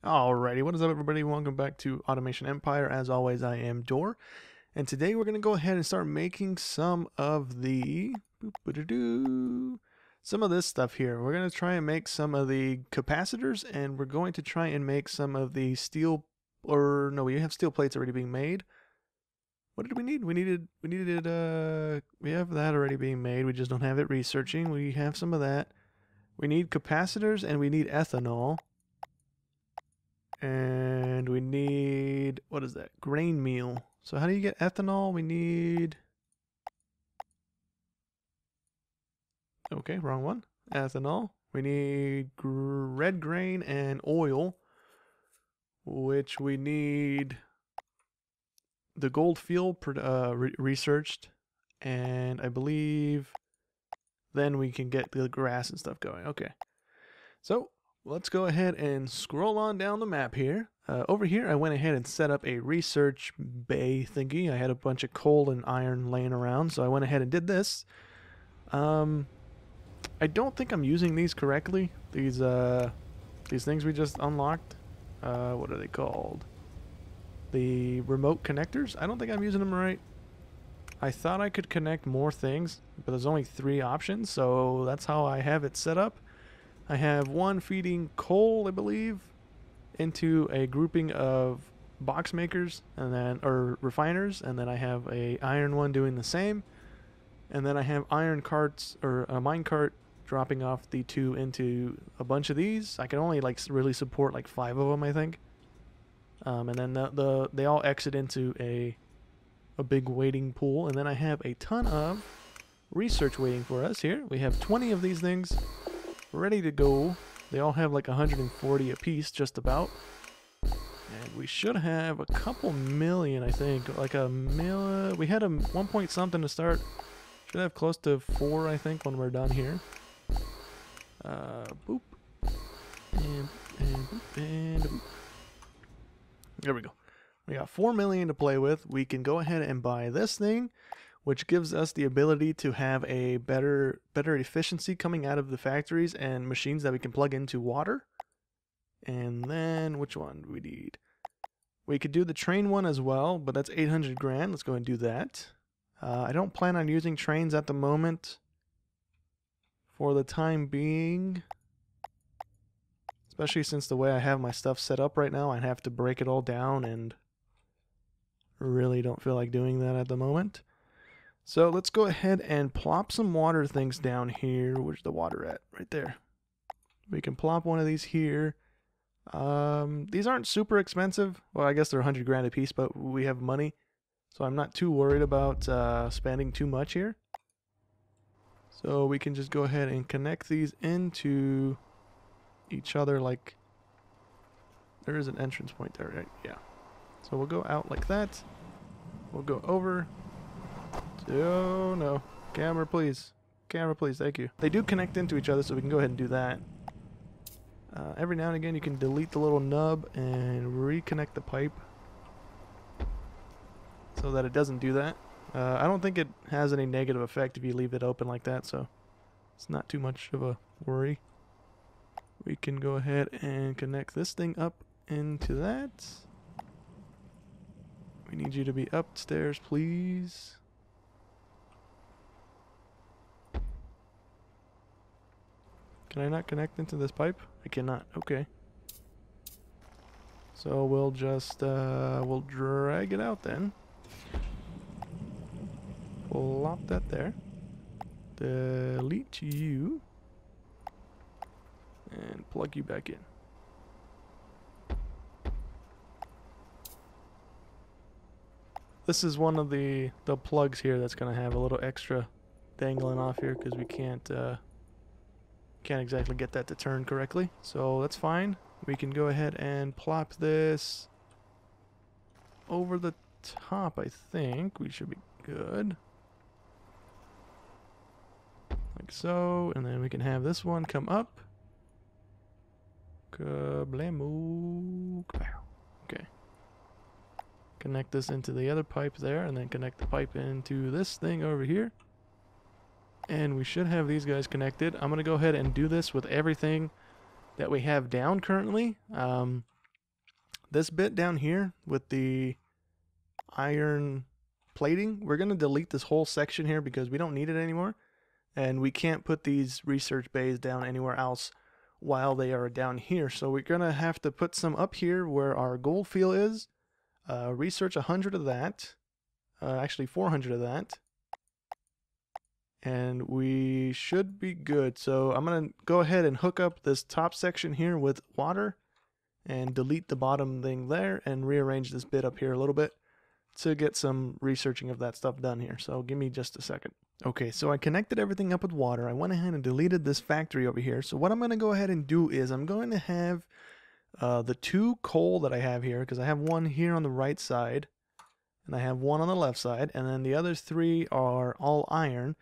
Alrighty, what is up, everybody? Welcome back to Automation Empire. As always, I am Dor, and today we're going to go ahead and start making some of the some of this stuff here. We're going to try and make some of the capacitors, and we're going to try and make some of the steel, or no, we have steel plates already being made. What did we need? We have that already being made. We just don't have it researching. We have some of that. We need capacitors, and we need ethanol. And we need, what is that? Grain meal. So how do you get ethanol? We need, okay, wrong one. Ethanol. We need red grain and oil, which we need the gold field researched, and I believe then we can get the grass and stuff going. Okay. So let's go ahead and scroll on down the map here. Over here, I went ahead and set up a research bay thingy. I had a bunch of coal and iron laying around, so I went ahead and did this. I don't think I'm using these correctly. These things we just unlocked. What are they called? The remote connectors? I don't think I'm using them right. I thought I could connect more things, but there's only 3 options, so that's how I have it set up. I have one feeding coal, I believe, into a grouping of box makers and then or refiners, and then I have a iron one doing the same, and then I have iron carts or a mine cart dropping off the 2 into a bunch of these. I can only really support like 5 of them, I think. And then they all exit into a big waiting pool, and then I have a ton of research waiting for us here. We have 20 of these things ready to go. They all have like 140 a piece, just about. And we should have a couple million, I think. Like a mil. We had a 1 point something to start. Should have close to 4, I think, when we're done here. Boop. And boop. And boop. There we go. We got 4 million to play with. We can go ahead and buy this thing, which gives us the ability to have a better efficiency coming out of the factories and machines that we can plug into water. And then, which one do we need? We could do the train one as well, but that's 800 grand. Let's go and do that. I don't plan on using trains at the moment for the time being. Especially since the way I have my stuff set up right now, I'd have to break it all down, and really don't feel like doing that at the moment. So let's go ahead and plop some water things down here. Where's the water at? Right there. We can plop one of these here. These aren't super expensive. Well, I guess they're 100 grand a piece, but we have money, so I'm not too worried about spending too much here. So we can just go ahead and connect these into each other. Like, there is an entrance point there, right? Yeah. So we'll go out like that. We'll go over. Oh no. Camera please. Camera please, thank you. They do connect into each other, so we can go ahead and do that. Every now and again you can delete the little nub and reconnect the pipe so that it doesn't do that. I don't think it has any negative effect if you leave it open like that, so it's not too much of a worry. We can go ahead and connect this thing up into that. We need you to be upstairs, please. Can I not connect into this pipe? I cannot. Okay. So we'll just, we'll drag it out then. Plop that there. Delete you. And plug you back in. This is one of the plugs here that's going to have a little extra dangling off here because we can't exactly get that to turn correctly. So that's fine. We can go ahead and plop this over the top. I think we should be good. Like so. And then we can have this one come up. Kablamo. Okay. Connect this into the other pipe there, and then connect the pipe into this thing over here. And we should have these guys connected. I'm going to go ahead and do this with everything that we have down currently. this bit down here with the iron plating, we're going to delete this whole section here because we don't need it anymore. And we can't put these research bays down anywhere else while they are down here. So we're going to have to put some up here where our gold field is. Research 100 of that. Actually 400 of that. And we should be good. So I'm going to go ahead and hook up this top section here with water and delete the bottom thing there and rearrange this bit up here a little bit to get some researching of that stuff done here. So give me just a second. Okay, so I connected everything up with water. I went ahead and deleted this factory over here. So what I'm going to go ahead and do is I'm going to have the 2 coal that I have here, because I have one here on the right side and I have one on the left side, and then the other 3 are all iron.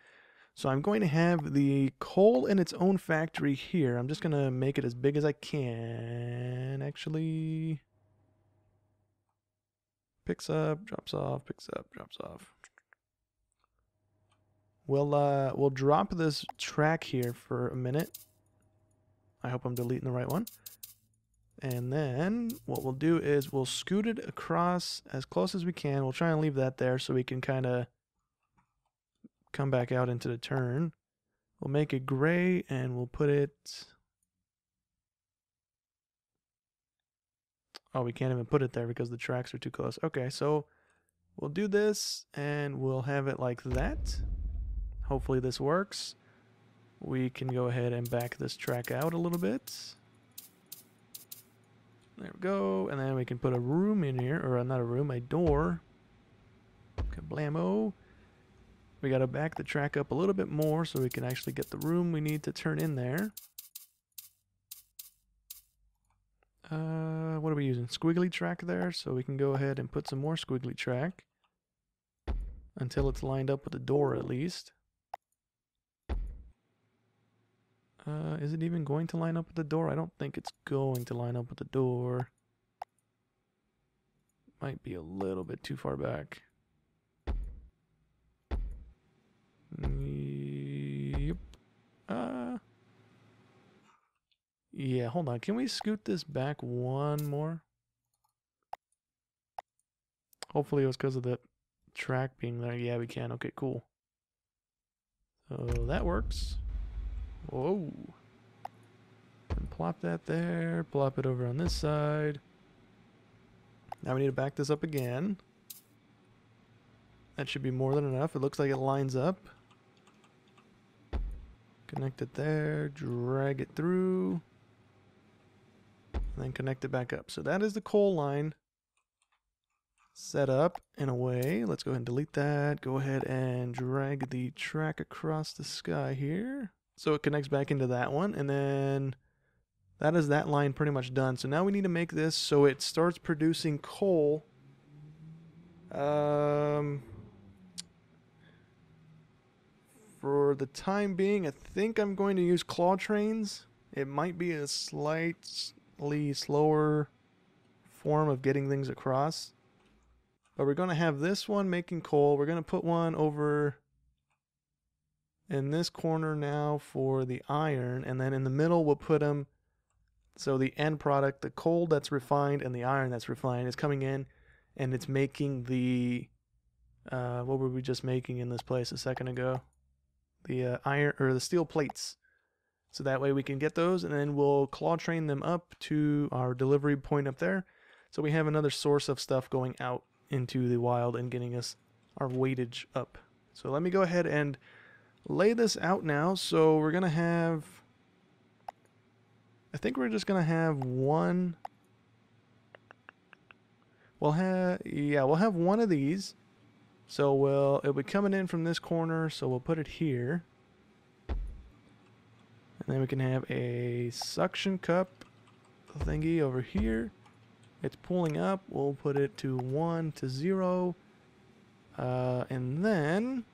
So I'm going to have the coal in its own factory here. I'm just going to make it as big as I can. Actually, picks up, drops off, picks up, drops off. We'll drop this track here for a minute. I hope I'm deleting the right one. And then what we'll do is we'll scoot it across as close as we can. We'll try and leave that there so we can kind of come back out into the turn. We'll make it gray and we'll put it... Oh, we can't even put it there because the tracks are too close. Okay, so we'll do this and we'll have it like that. Hopefully this works. We can go ahead and back this track out a little bit. There we go. And then we can put a room in here, or not a room, a door. Kablamo. We got to back the track up a little bit more so we can actually get the room we need to turn in there. What are we using? Squiggly track there, so we can go ahead and put some more squiggly track until it's lined up with the door at least. Is it even going to line up with the door? I don't think it's going to line up with the door. Might be a little bit too far back. Yep. Yeah, hold on. Can we scoot this back one more? Hopefully it was because of the track being there. Yeah, we can. Okay, cool. So that works. Whoa. And plop that there. Plop it over on this side. Now we need to back this up again. That should be more than enough. It looks like it lines up. Connect it there. Drag it through. And then connect it back up. So that is the coal line set up in a way. Let's go ahead and delete that. Go ahead and drag the track across the sky here. So it connects back into that one. And then that is that line pretty much done. So now we need to make this so it starts producing coal. For the time being, I think I'm going to use claw trains. It might be a slightly slower form of getting things across. But we're going to have this one making coal. We're going to put one over in this corner now for the iron. And then in the middle, we'll put them. So the end product, the coal that's refined and the iron that's refined is coming in. And it's making the... what were we just making in this place a second ago? The iron or the steel plates. So that way we can get those and then we'll claw train them up to our delivery point up there. So we have another source of stuff going out into the wild and getting us our weightage up. So let me go ahead and lay this out now. So we're going to have, I think we're just going to have one. We'll have one of these. So it'll be coming in from this corner, so we'll put it here. And then we can have a suction cup thingy over here. It's pulling up. We'll put it to 1 to 0. And then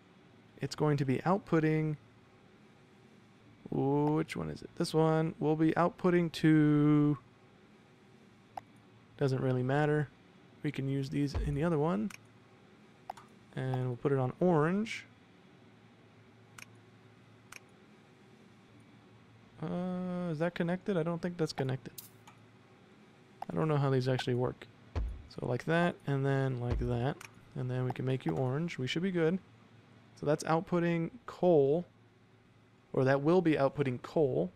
it's going to be outputting. Which one is it? This one will be outputting to... Doesn't really matter. We can use these in the other one. And we'll put it on orange. Is that connected? I don't think that's connected. I don't know how these actually work. So like that, and then like that. And then we can make you orange. We should be good. So that's outputting coal. Or that will be outputting coal.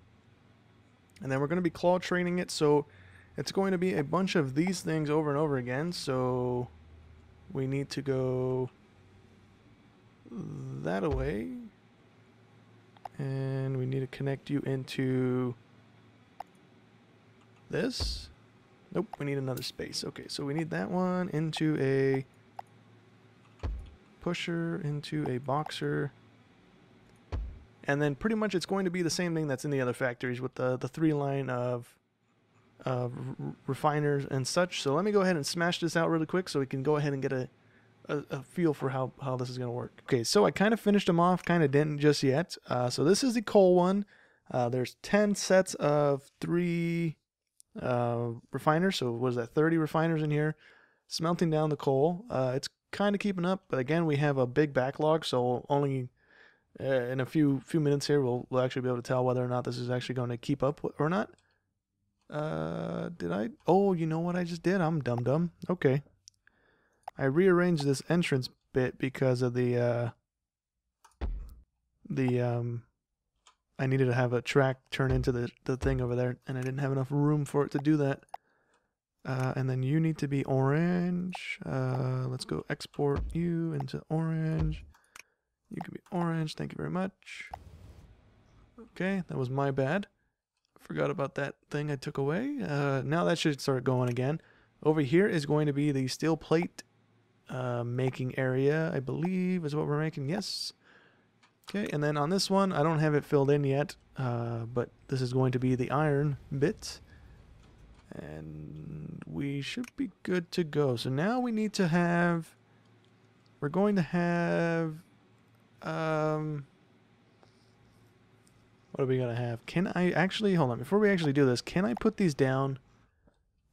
And then we're going to be claw training it, so it's going to be a bunch of these things over and over again. So we need to go that away. And we need to connect you into this. Nope, we need another space. Okay, so we need that one into a pusher, into a boxer. And then pretty much it's going to be the same thing that's in the other factories with the 3-line of refiners and such. So let me go ahead and smash this out really quick so we can go ahead and get a feel for how this is going to work. Okay, so I kind of finished them off, kind of didn't just yet. So this is the coal one. There's 10 sets of 3 refiners. So what is that, 30 refiners in here smelting down the coal. It's kind of keeping up, but again, we have a big backlog, so only in a few minutes here we'll actually be able to tell whether or not this is actually going to keep up or not. Did I? Oh, you know what I just did? I'm dumb. Okay. I rearranged this entrance bit because of I needed to have a track turn into the thing over there, and I didn't have enough room for it to do that. And then you need to be orange. Let's go export you into orange. You can be orange, thank you very much. Okay, that was my bad. Forgot about that thing I took away. Now that should start going again. Over here is going to be the steel plate making area, I believe is what we're making. Yes. Okay, and then on this one, I don't have it filled in yet, but this is going to be the iron bit. And we should be good to go. So now we need to have... We're going to have... what are we going to have? Can I actually... Hold on, before we actually do this, can I put these down?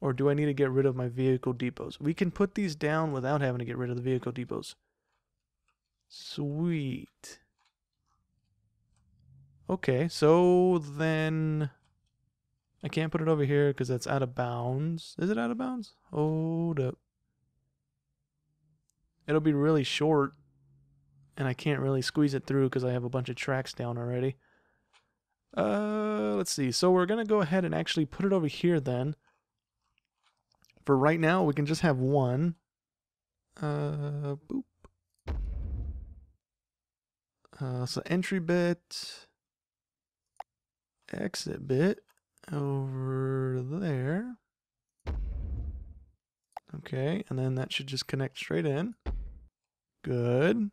Or do I need to get rid of my vehicle depots? We can put these down without having to get rid of the vehicle depots. Sweet. Okay, so then... I can't put it over here because that's out of bounds. Is it out of bounds? Hold up. It'll be really short, and I can't really squeeze it through because I have a bunch of tracks down already. Let's see. So we're going to go ahead and actually put it over here then. For right now, we can just have one. Boop. So entry bit. Exit bit. Over there. Okay, and then that should just connect straight in. Good.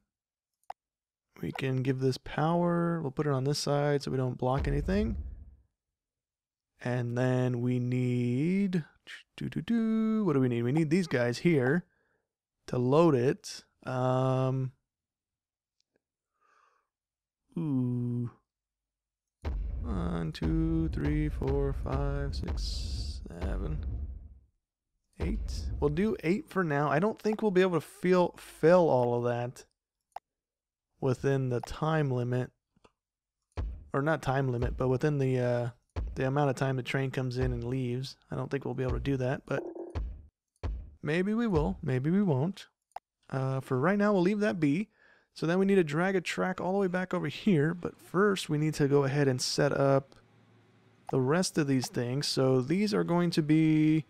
We can give this power. We'll put it on this side so we don't block anything. And then we need... What do we need? We need these guys here to load it. Ooh. 1, 2, 3, 4, 5, 6, 7, 8. We'll do 8 for now. I don't think we'll be able to fill all of that within the time limit. Or not time limit, but within the amount of time the train comes in and leaves. I don't think we'll be able to do that, but maybe we will. Maybe we won't. For right now, we'll leave that be. So then we need to drag a track all the way back over here, but first we need to go ahead and set up the rest of these things. So these are going to be,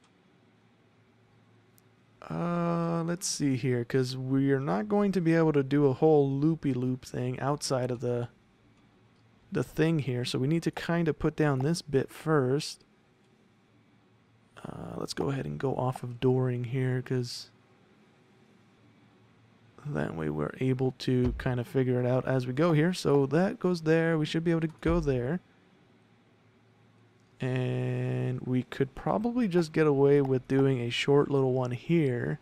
let's see here, because we are not going to be able to do a whole loopy-loop thing outside of the thing here. So we need to kind of put down this bit first. Let's go ahead and go off of dooring here, because... that way we're able to kind of figure it out as we go here. So that goes there. We should be able to go there. And we could probably just get away with doing a short little one here.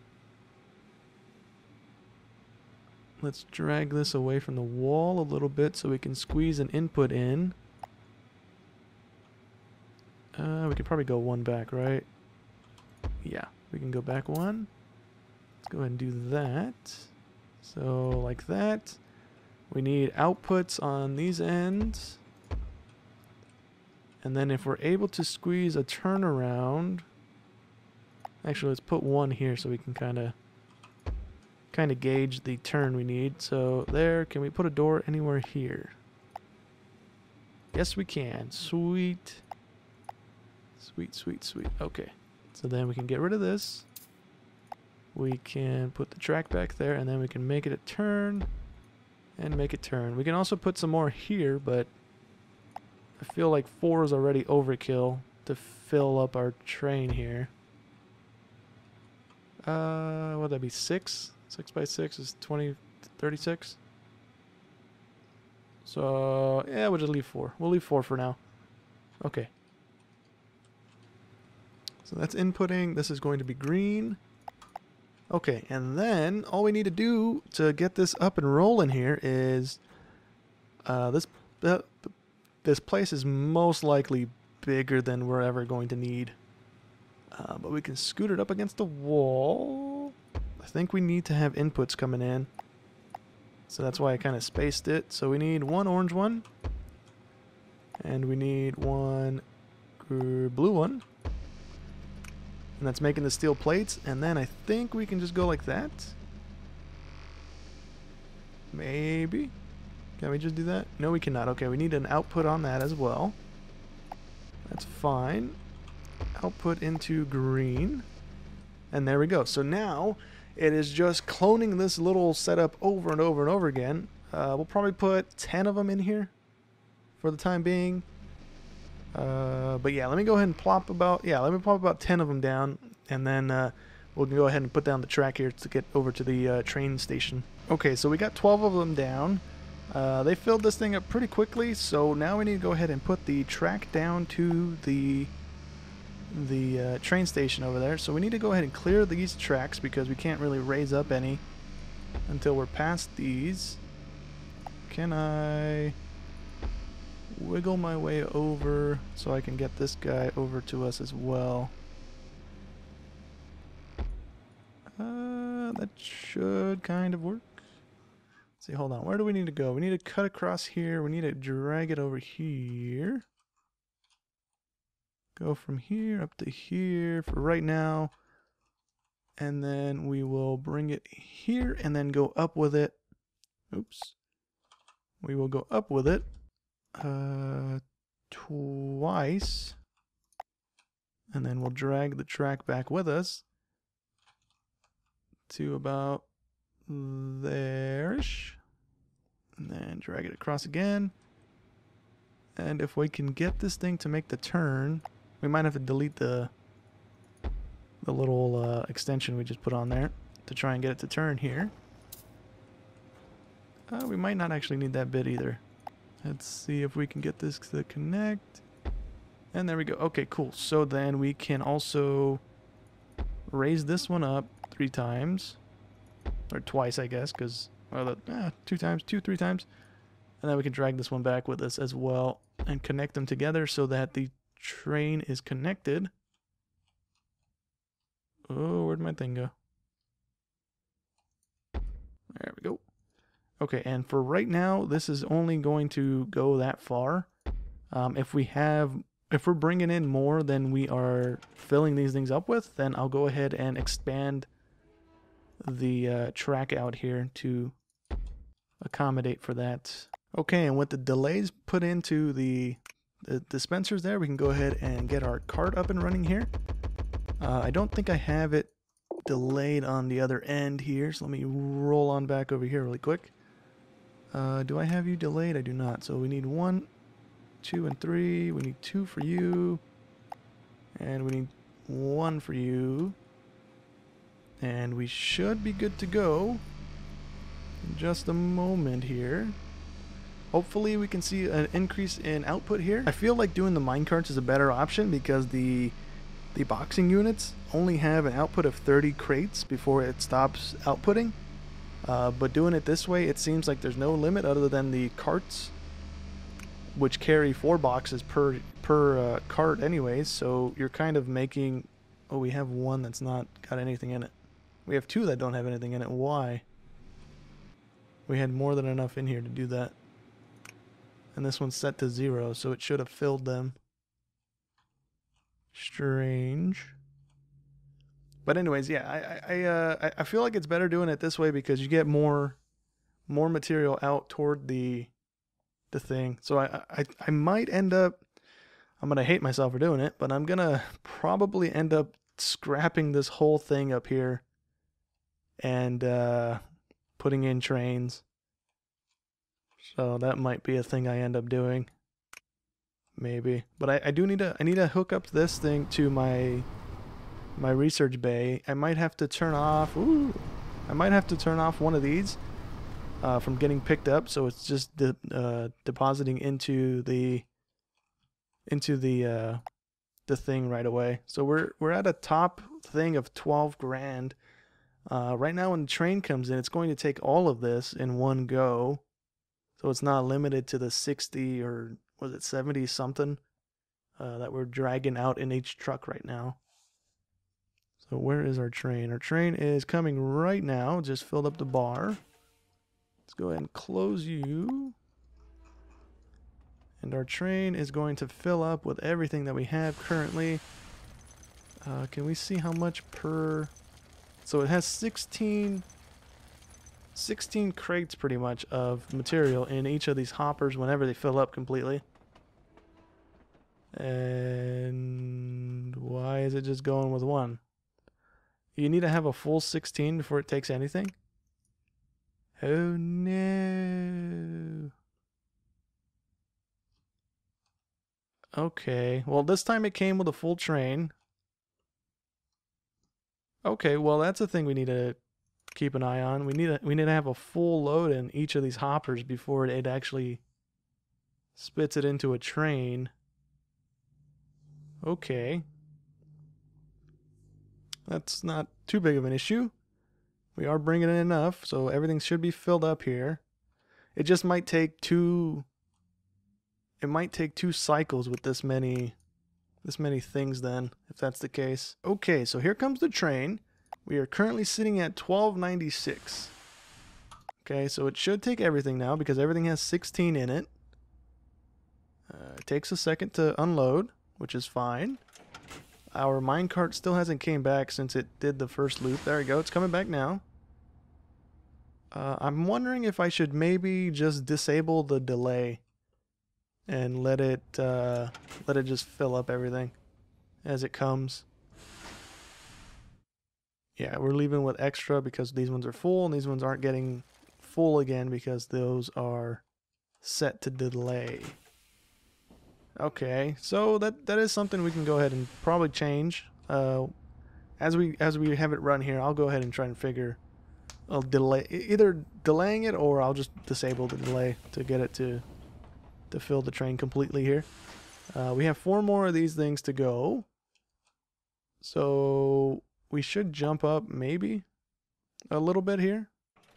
Let's drag this away from the wall a little bit so we can squeeze an input in. We could probably go one back, right? Yeah, we can go back one. Let's go ahead and do that. So like that. We need outputs on these ends. And then if we're able to squeeze a turnaround, Actually, let's put one here so we can kind of gauge the turn we need. So there, can we put a door anywhere here? Yes, we can. Sweet. Sweet, sweet, sweet. Okay. So then we can get rid of this. We can put the track back there, and then we can make it a turn and make it turn. We can also put some more here, but I feel like 4 is already overkill to fill up our train here. What would that be? 6? 6 by 6 is 20, 36. So, yeah, we'll just leave 4. We'll leave 4 for now. Okay. So that's inputting. This is going to be green. Okay, and then all we need to do to get this up and rolling here is this place is most likely bigger than we're ever going to need. But we can scoot it up against the wall. I think we need to have inputs coming in. So that's why I kind of spaced it. So we need one orange one. And we need one blue one. And that's making the steel plates. And then I think we can just go like that. Maybe. Can we just do that? No, we cannot. Okay, we need an output on that as well. That's fine. Output into green. And there we go. So now it is just cloning this little setup over and over and over again. We'll probably put 10 of them in here for the time being. But yeah, let me go ahead and plop about 10 of them down, and then we'll go ahead and put down the track here to get over to the train station. Okay, so we got 12 of them down. They filled this thing up pretty quickly, so now we need to go ahead and put the track down to the train station over there. So we need to go ahead and clear these tracks because we can't really raise up any until we're past these. Can I wiggle my way over so I can get this guy over to us as well? That should kind of work. Let's see, hold on. Where do we need to go? We need to cut across here. We need to drag it over here. Go from here up to here for right now. And then we will bring it here and then go up with it. Oops. We will go up with it twice. And then we'll drag the track back with us to about there-ish. And then drag it across again. And if we can get this thing to make the turn, we might have to delete the little extension we just put on there to try and get it to turn here. We might not actually need that bit either. Let's see if we can get this to connect. And there we go. Okay, cool. So then we can also raise this one up 3 times. Or twice, I guess, because, well, 2 times, 3 times. And then we can drag this one back with us as well and connect them together so that the train is connected. Oh, where'd my thing go? There we go. Okay, and for right now, this is only going to go that far. If we're bringing in more than we are filling these things up with, then I'll go ahead and expand the track out here to accommodate for that. Okay, and with the delays put into the dispensers there, we can go ahead and get our cart up and running here. I don't think I have it delayed on the other end here, so let me roll on back over here really quick. Do I have you delayed? I do not. So we need 1, 2, and 3. We need 2 for you. And we need 1 for you. And we should be good to go in just a moment here. Hopefully we can see an increase in output here. I feel like doing the minecarts is a better option because the boxing units only have an output of 30 crates before it stops outputting. But doing it this way, it seems like there's no limit other than the carts, which carry 4 boxes per cart anyways. So you're kind of making... Oh, we have 1 that's not got anything in it. We have 2 that don't have anything in it. Why? We had more than enough in here to do that. And this one's set to 0, so it should have filled them. Strange. But anyways, yeah, I feel like it's better doing it this way because you get more material out toward the thing. So I might end up, I'm gonna hate myself for doing it, but I'm gonna probably end up scrapping this whole thing up here and putting in trains. So that might be a thing I end up doing. Maybe. But I do need to hook up this thing to my research bay. I might have to turn off I might have to turn off one of these from getting picked up, so it's just depositing into the thing right away. So we're at a top thing of 12 grand. Right now when the train comes in, it's going to take all of this in one go. So it's not limited to the 60 or was it 70 something that we're dragging out in each truck right now. So where is our train? Our train is coming right now. Just filled up the bar. Let's go ahead and close you. And our train is going to fill up with everything that we have currently. Can we see how much per... So it has 16 crates pretty much of material in each of these hoppers whenever they fill up completely. And why is it just going with one? You need to have a full 16 before it takes anything? Oh no. Okay, well this time it came with a full train. Okay, well that's a thing we need to keep an eye on. We need to have a full load in each of these hoppers before it actually spits it into a train. Okay. That's not too big of an issue. We are bringing in enough, so everything should be filled up here. It just might take two... It might take 2 cycles with this many things then, if that's the case. Okay, so here comes the train. We are currently sitting at 1296. Okay, so it should take everything now because everything has 16 in it. It takes a second to unload, which is fine. Our minecart still hasn't came back since it did the first loop. There we go, it's coming back now. I'm wondering if I should maybe just disable the delay and let it just fill up everything as it comes. Yeah, we're leaving with extra because these ones are full and these ones aren't getting full again because those are set to delay. Okay, so that is something we can go ahead and probably change. As we have it run here, I'll go ahead and try and figure either delaying it or I'll just disable the delay to get it to fill the train completely here. We have 4 more of these things to go. So we should jump up maybe a little bit here.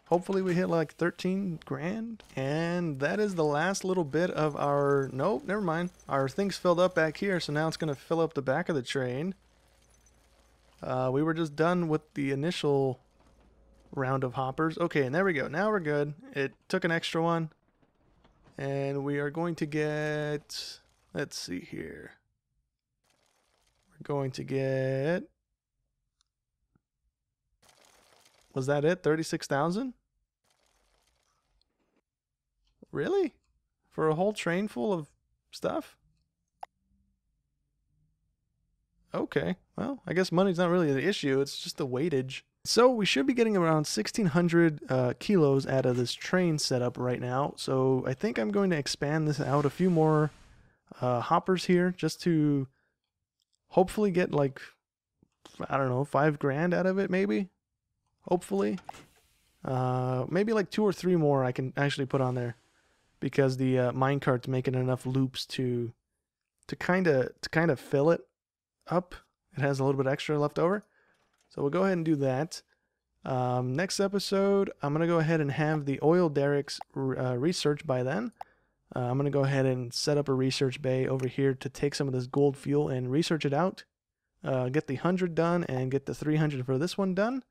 Hopefully we hit like 13 grand. And that is the last little bit of our... Nope, never mind. Our thing's filled up back here, so now it's going to fill up the back of the train. We were just done with the initial round of hoppers. Okay, and there we go. Now we're good. It took an extra one. And we are going to get... Let's see here. We're going to get... Was that it? 36,000? Really? For a whole train full of stuff? Okay, well, I guess money's not really the issue, it's just the weightage. So we should be getting around 1,600 kilos out of this train setup right now. So I think I'm going to expand this out a few more hoppers here just to hopefully get like, I don't know, 5 grand out of it maybe? Hopefully. Maybe like 2 or 3 more I can actually put on there because the minecart's making enough loops to kind of fill it up. It has a little bit extra left over. So we'll go ahead and do that. Next episode, I'm going to go ahead and have the oil derricks research by then. I'm going to go ahead and set up a research bay over here to take some of this gold fuel and research it out. Get the 100 done and get the 300 for this one done.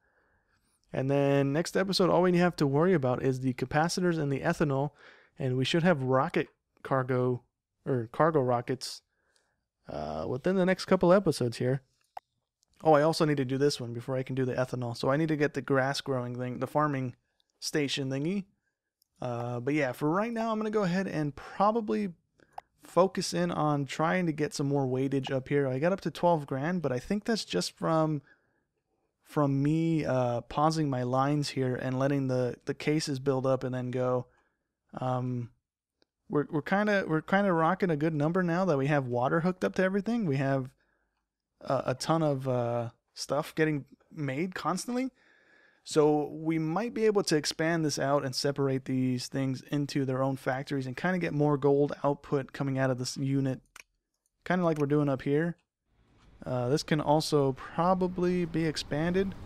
And then next episode, all we have to worry about is the capacitors and the ethanol. And we should have rocket cargo or cargo rockets within the next couple episodes here. Oh, I also need to do this one before I can do the ethanol. So I need to get the grass growing thing, the farming station thingy. But yeah, for right now, I'm going to go ahead and probably focus in on trying to get some more weightage up here. I got up to 12 grand, but I think that's just from me pausing my lines here and letting the cases build up and then go. We're kind of rocking a good number now that we have water hooked up to everything. We have a ton of stuff getting made constantly. So we might be able to expand this out and separate these things into their own factories and kind of get more gold output coming out of this unit, kind of like we're doing up here. This can also probably be expanded.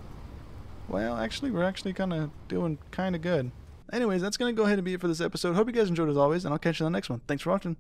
Well, actually, we're actually kind of doing kind of good. Anyways, that's going to go ahead and be it for this episode. Hope you guys enjoyed as always, and I'll catch you on the next one. Thanks for watching.